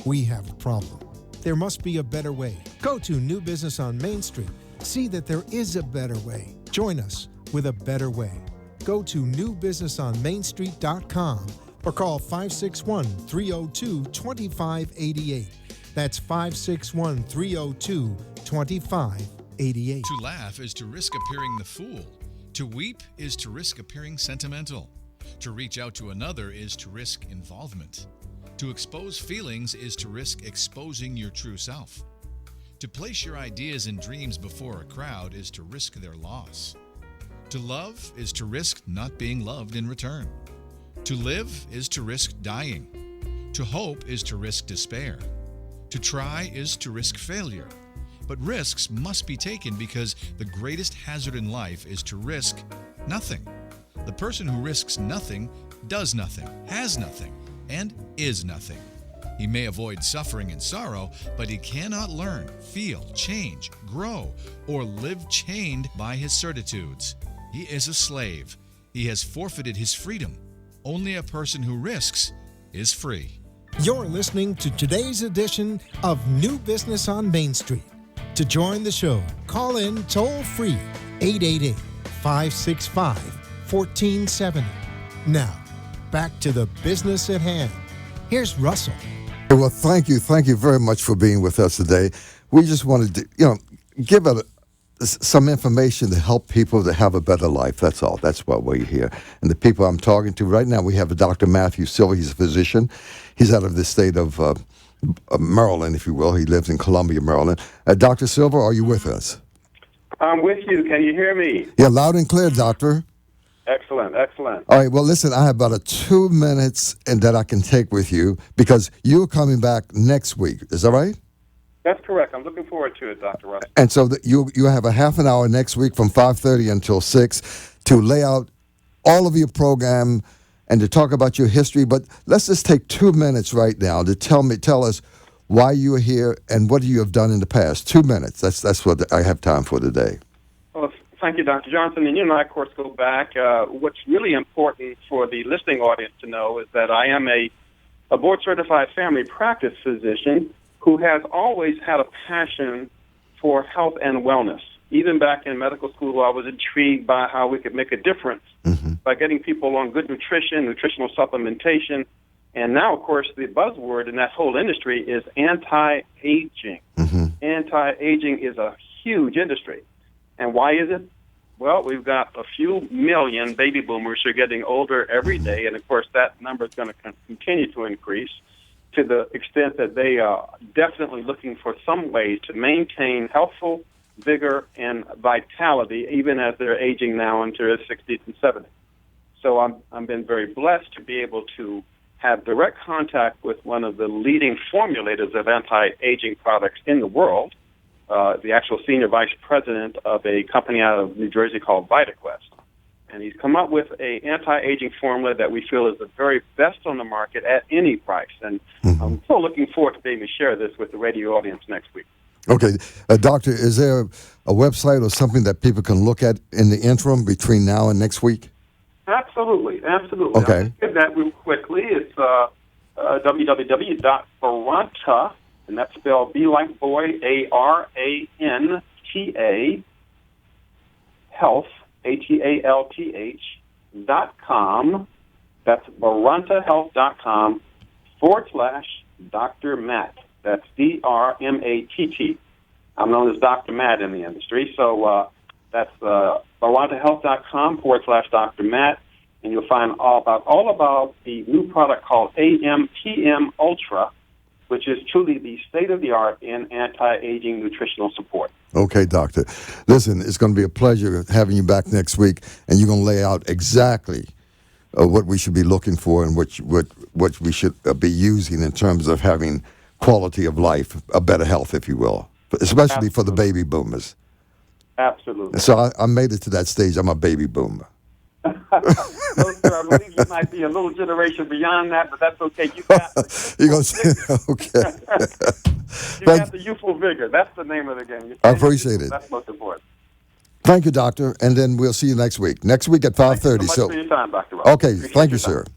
We have a problem. There must be a better way. Go to New Business on Main Street. See that there is a better way. Join us with a better way. Go to newbusinessonmainstreet.com or call 561-302-2588. That's 561-302-2588. To laugh is to risk appearing the fool. To weep is to risk appearing sentimental. To reach out to another is to risk involvement. To expose feelings is to risk exposing your true self. To place your ideas and dreams before a crowd is to risk their loss. To love is to risk not being loved in return. To live is to risk dying. To hope is to risk despair. To try is to risk failure. But risks must be taken because the greatest hazard in life is to risk nothing. The person who risks nothing does nothing, has nothing, and is nothing. He may avoid suffering and sorrow, but he cannot learn, feel, change, grow, or live chained by his certitudes. He is a slave. He has forfeited his freedom. Only a person who risks is free. You're listening to today's edition of New Business on Main Street. To join the show, call in toll-free 888-565-1470. Now, back to the business at hand. Here's Russell. Well, thank you very much for being with us today. We just wanted to, give some information to help people to have a better life. That's all. That's why we're here. And the people I'm talking to right now, we have Dr. Matthew Silver. He's a physician. He's out of the state of Maryland, if you will. He lives in Columbia, Maryland. Dr. Silver, are you with us? I'm with you. Can you hear me? Yeah, loud and clear, doctor. Excellent. All right, well, listen, I have about 2 minutes and that I can take with you because you're coming back next week. Is that right? That's correct. I'm looking forward to it, Dr. Russ. And so you have a half an hour next week from 5:30 until 6 to lay out all of your program and to talk about your history. But let's just take 2 minutes right now to tell us why you are here and what you have done in the past. 2 minutes. That's what I have time for today. Well, thank you, Dr. Johnson. And you and I, of course, go back. What's really important for the listening audience to know is that I am a board-certified family practice physician who has always had a passion for health and wellness. Even back in medical school, I was intrigued by how we could make a difference by getting people on good nutrition, nutritional supplementation, and now, of course, the buzzword in that whole industry is anti-aging. Anti-aging is a huge industry. And why is it? Well, we've got a few million baby boomers who are getting older every day, and of course that number is going to continue to increase to the extent that they are definitely looking for some ways to maintain healthful vigor and vitality even as they're aging now into their 60s and 70s. So I've been very blessed to be able to have direct contact with one of the leading formulators of anti-aging products in the world, the actual senior vice president of a company out of New Jersey called VitaQuest. And he's come up with a anti-aging formula that we feel is the very best on the market at any price. And I'm so looking forward to being able to share this with the radio audience next week. Okay. Doctor, is there a website or something that people can look at in the interim between now and next week? Absolutely. Okay. I'll just give that real quickly. It's www.Baranta, and that's spelled B like boy, ARANTA, health, HEALTH.com. That's barantahealth.com /Dr. Matt. That's DRMATT. I'm known as Dr. Matt in the industry. So that's barantahealth.com /Dr. Matt. And you'll find all about the new product called AMPM Ultra, which is truly the state-of-the-art in anti-aging nutritional support. Okay, doctor. Listen, it's going to be a pleasure having you back next week, and you're going to lay out exactly what we should be looking for and what we should be using in terms of having quality of life, a better health, if you will, especially for the baby boomers. Absolutely. So I made it to that stage. I'm a baby boomer. No, sir, I believe you might be a little generation beyond that, but that's okay. You got You're going to say, okay. You got the youthful vigor. That's the name of the game. I appreciate it. That's most important. Thank you, doctor, and then we'll see you next week. Next week at 5:30. Thank you so much for your time, Dr. Ross. Okay, Appreciate thank you, your time. sir.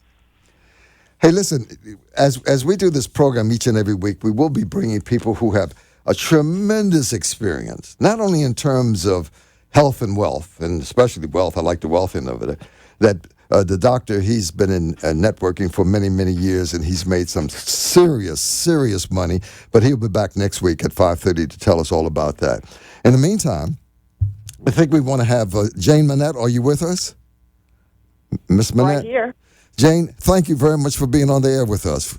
Hey, listen, as we do this program each and every week, we will be bringing people who have a tremendous experience, not only in terms of health and wealth, and especially wealth. I like the wealth end of it. That the doctor, he's been in networking for many, many years, and he's made some serious money. But he'll be back next week at 5:30 to tell us all about that. In the meantime, I think we want to have Jane Manette. Are you with us, Miss Manette? Right here. Jane, thank you very much for being on the air with us.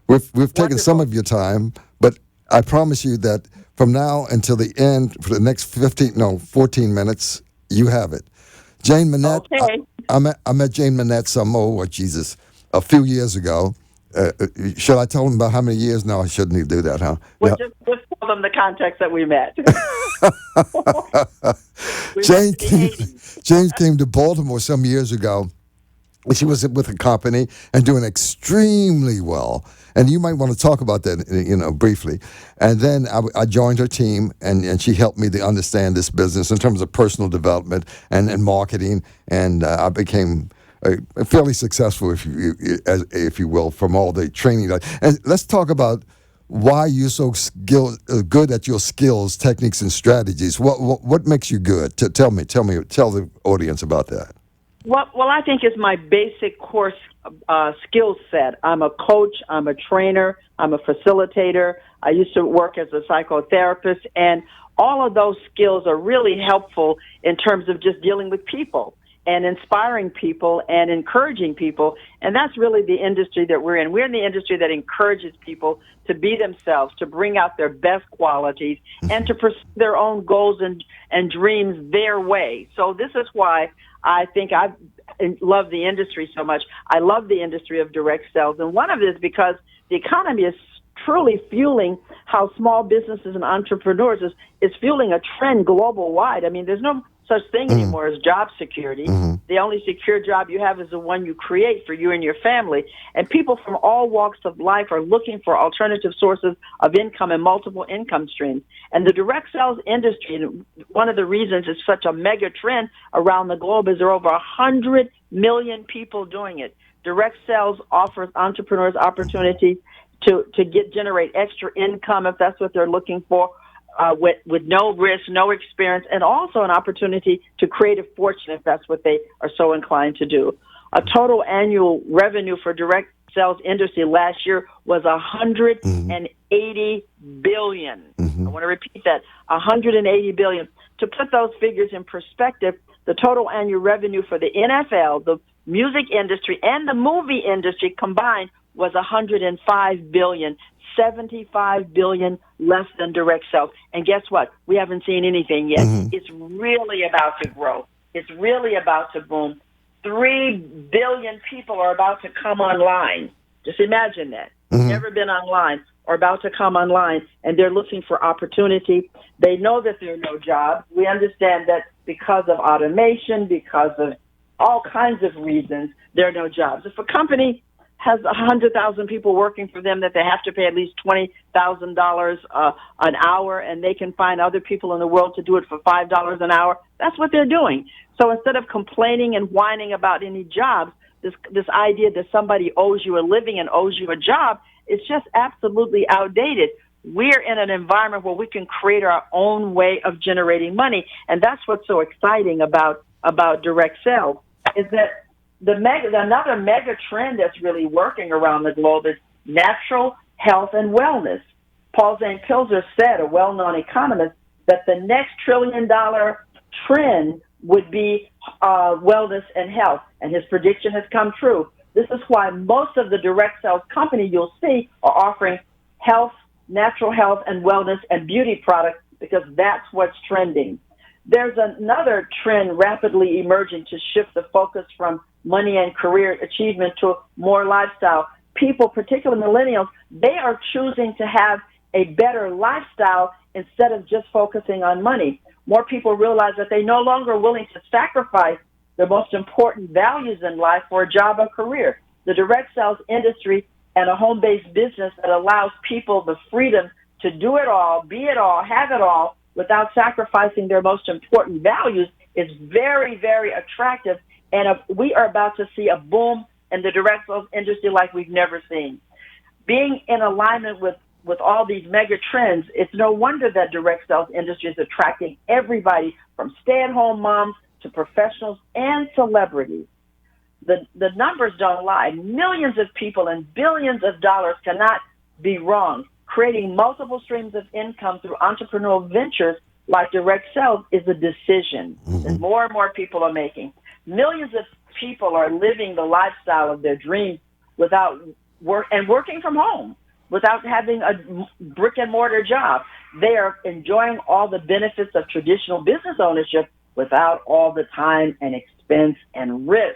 We've taken some of your time, but I promise you that from now until the end, for the next 14 minutes, you have it. Jane Manette, Okay. I met Jane Manette a few years ago. Should I tell them about how many years? No, I shouldn't even do that, huh? Well, Yeah. just tell them the context that we met. Jane came to Baltimore some years ago. She was with a company and doing extremely well. And you might want to talk about that, briefly. And then I joined her team, and she helped me to understand this business in terms of personal development and marketing. And I became fairly successful, if you will, from all the training. And let's talk about why you're so good at your skills, techniques, and strategies. What makes you good? Tell the audience about that. Well, I think it's my basic core skill set. I'm a coach, I'm a trainer, I'm a facilitator. I used to work as a psychotherapist, and all of those skills are really helpful in terms of just dealing with people and inspiring people and encouraging people. And that's really the industry that we're in. We're in the industry that encourages people to be themselves, to bring out their best qualities, and to pursue their own goals and dreams their way. So this is why I think I love the industry so much. I love the industry of direct sales. And one of it is because the economy is truly fueling how small businesses and entrepreneurs is fueling a trend global wide. I mean, there's no such thing anymore as job security. The only secure job you have is the one you create for you and your family. And people from all walks of life are looking for alternative sources of income and multiple income streams. And the direct sales industry, and one of the reasons it's such a mega trend around the globe, is there are over 100 million people doing it. Direct sales offers entrepreneurs opportunities to generate extra income if that's what they're looking for. With no risk, no experience, and also an opportunity to create a fortune if that's what they are so inclined to do. A total annual revenue for direct sales industry last year was $180 billion. I want to repeat that, $180 billion. To put those figures in perspective, the total annual revenue for the NFL, the music industry, and the movie industry combined was $105 billion. $75 billion less than direct sales. And guess what? We haven't seen anything yet. It's really about to grow. It's really about to boom. 3 billion people are about to come online. Just imagine that. Never been online. are about to come online, and they're looking for opportunity. They know that there are no jobs. We understand that because of automation, because of all kinds of reasons, there are no jobs. If a company has 100,000 people working for them that they have to pay at least $20,000 an hour, and they can find other people in the world to do it for $5 an hour, that's what they're doing. So instead of complaining and whining about any jobs, this idea that somebody owes you a living and owes you a job is just absolutely outdated. We're in an environment where we can create our own way of generating money, and that's what's so exciting about direct sales, is that another mega trend that's really working around the globe is natural health and wellness. Paul Zane Pilzer said, a well-known economist, that the next $1 trillion trend would be wellness and health, and his prediction has come true. This is why most of the direct sales companies you'll see are offering health, natural health and wellness and beauty products, because that's what's trending. There's another trend rapidly emerging to shift the focus from money and career achievement to more lifestyle. People, particularly millennials, they are choosing to have a better lifestyle instead of just focusing on money. More people realize that they're no longer willing to sacrifice the most important values in life for a job or career. The direct sales industry and a home-based business that allows people the freedom to do it all, be it all, have it all, without sacrificing their most important values is very, very attractive. And we are about to see a boom in the direct sales industry like we've never seen. Being in alignment with all these mega trends, it's no wonder that direct sales industry is attracting everybody from stay-at-home moms to professionals and celebrities. The numbers don't lie. Millions of people and billions of dollars cannot be wrong. Creating multiple streams of income through entrepreneurial ventures like direct sales is a decision that more and more people are making. Millions of people are living the lifestyle of their dreams without work and working from home, without having a brick and mortar job. They are enjoying all the benefits of traditional business ownership without all the time and expense and risk.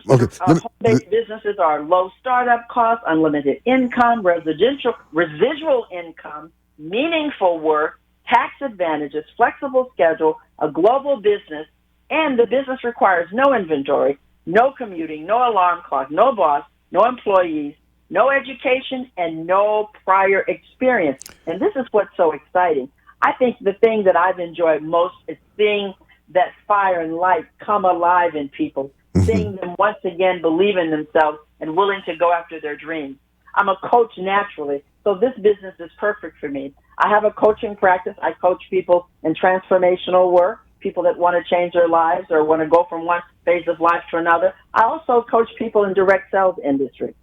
Okay. Home-based businesses are low startup costs, unlimited income, residual income, meaningful work, tax advantages, flexible schedule, a global business, and the business requires no inventory, no commuting, no alarm clock, no boss, no employees, no education, and no prior experience. And this is what's so exciting. I think the thing that I've enjoyed most is seeing that fire and light come alive in people, seeing them once again believe in themselves and willing to go after their dreams. I'm a coach naturally, so this business is perfect for me. I have a coaching practice. I coach people in transformational work, people that want to change their lives or want to go from one phase of life to another. I also coach people in direct sales industry.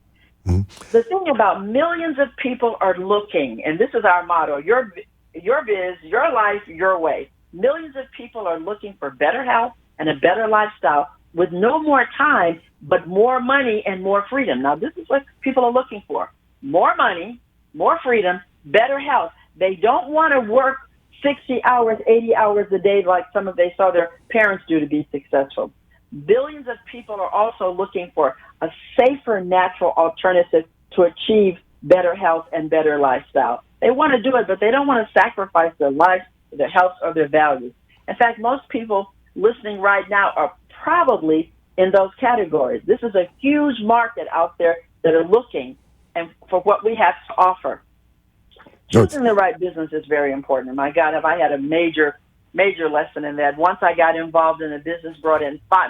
The thing about millions of people are looking, and this is our motto, your biz, your life, your way. Millions of people are looking for better health and a better lifestyle with no more time, but more money and more freedom. Now, this is what people are looking for. More money, more freedom, better health. They don't want to work 60 hours, 80 hours a day like some of they saw their parents do to be successful. Billions of people are also looking for a safer, natural alternative to achieve better health and better lifestyle. They want to do it, but they don't want to sacrifice their life, their health, or their values. In fact, most people listening right now are probably in those categories. This is a huge market out there that are looking and for what we have to offer. Choosing the right business is very important. And my God, have I had a major lesson in that. Once I got involved in a business,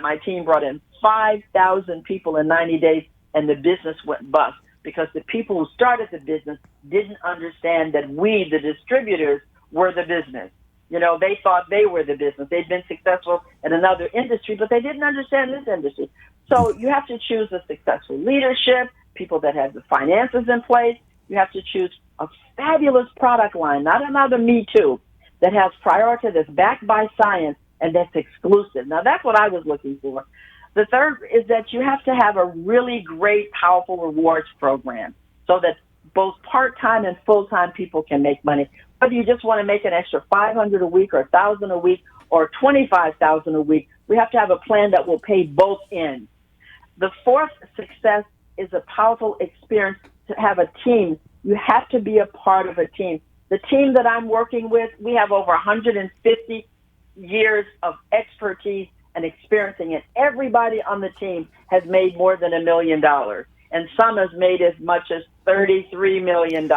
my team brought in 5,000 people in 90 days, and the business went bust because the people who started the business didn't understand that we, the distributors, were the business. You know, they thought they were the business. They'd been successful in another industry, but they didn't understand this industry. So you have to choose a successful leadership, people that have the finances in place. You have to choose a fabulous product line, not another Me Too, that has priority, that's backed by science, and that's exclusive. Now, that's what I was looking for. The third is that you have to have a really great, powerful rewards program so that both part-time and full-time people can make money. Whether you just want to make an extra $500 a week or $1,000 a week or $25,000 a week, we have to have a plan that will pay both ends. The fourth success is a powerful experience to have a team You have to be a part of a team. The team that I'm working with, we have over 150 years of expertise and experiencing it. Everybody on the team has made more than $1 million, and some has made as much as $33 million.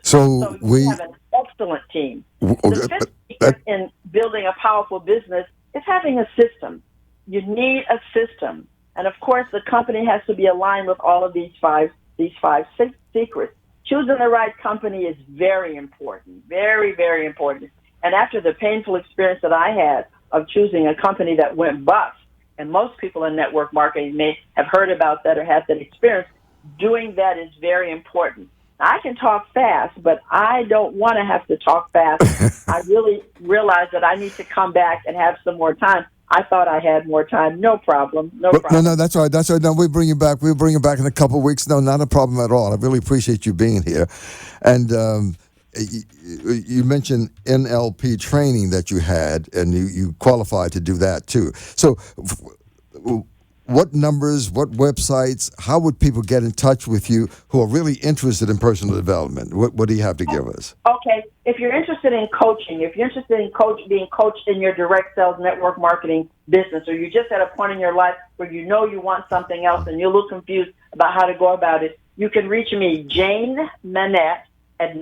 So we have an excellent team. The fifth secret in building a powerful business is having a system. You need a system. And of course, the company has to be aligned with all of these five secrets. Choosing the right company is very important, very, very important. And after the painful experience that I had of choosing a company that went bust, and most people in network marketing may have heard about that or had that experience, doing that is very important. I can talk fast, but I don't want to have to talk fast. I really realized that I need to come back and have some more time. I thought I had more time. No problem. No, that's all right. That's all right. No, we'll bring you back. We'll bring you back in a couple of weeks. No, not a problem at all. I really appreciate you being here. And you mentioned NLP training that you had, and you qualified to do that too. So what numbers, what websites, how would people get in touch with you who are really interested in personal development? What do you have to give us? Okay. If you're interested in coaching, if you're interested in being coached in your direct sales network marketing business, or you're just at a point in your life where you know you want something else and you're a little confused about how to go about it, you can reach me, Jane Manette, at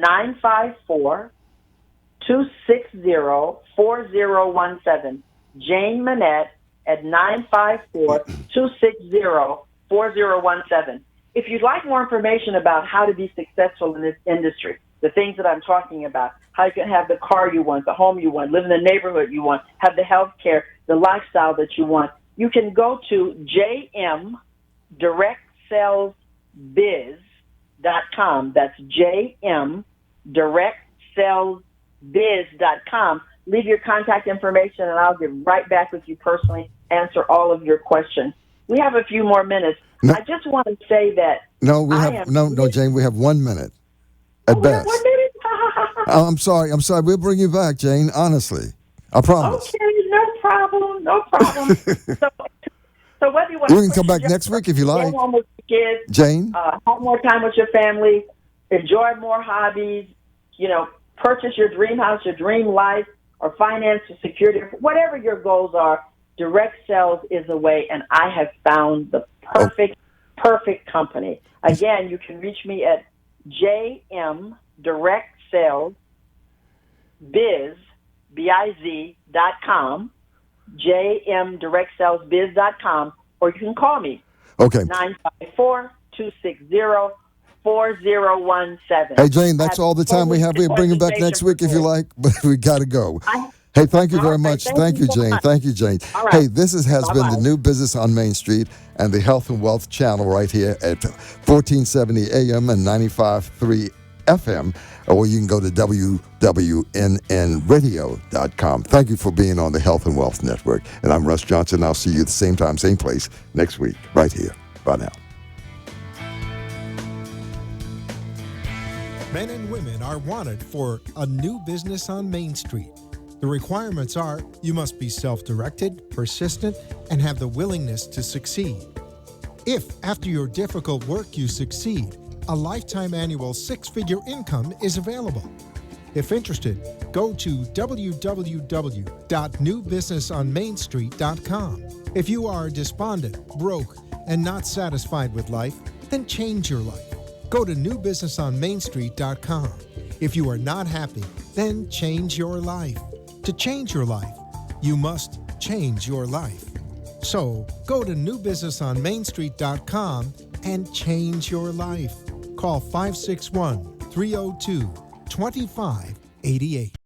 954-260-4017. Jane Manette at 954-260-4017. If you'd like more information about how to be successful in this industry, the things that I'm talking about, how you can have the car you want, the home you want, live in the neighborhood you want, have the health care, the lifestyle that you want, you can go to jmdirectsalesbiz.com. That's jmdirectsalesbiz.com. Leave your contact information, and I'll get right back with you personally, answer all of your questions. We have a few more minutes. No, I just want to say that Jane, we have 1 minute at best. 1 minute? I'm sorry. We'll bring you back, Jane. Honestly, I promise. Okay, no problem. So whether you want we can come back next week if you like. Stay home with your kids, Jane. Have more time with your family. Enjoy more hobbies. Purchase your dream house, your dream life, or finance or security, whatever your goals are. Direct sales is a way, and I have found the perfect company. Again, you can reach me at jmdirectsalesbiz.com, jmdirectsalesbiz.com, or you can call me. Okay. 954-260-4017. Hey, Jane, that's all the time we have. We'll bring you back next week if you like, but we got to go. Hey, thank you very much. Thank you, Jane. Thank you, Jane. Right. Hey, this has been the New Business on Main Street and the Health and Wealth channel right here at 1470 AM and 95.3 FM, or you can go to wwnnradio.com. Thank you for being on the Health and Wealth Network. And I'm Russ Johnson. I'll see you at the same time, same place next week, right here. Bye now. Men and women are wanted for a new business on Main Street. The requirements are you must be self-directed, persistent, and have the willingness to succeed. If, after your difficult work, you succeed, a lifetime annual six-figure income is available. If interested, go to www.newbusinessonmainstreet.com. If you are despondent, broke, and not satisfied with life, then change your life. Go to newbusinessonmainstreet.com. If you are not happy, then change your life. To change your life, you must change your life. So go to newbusinessonmainstreet.com and change your life. Call 561-302-2588.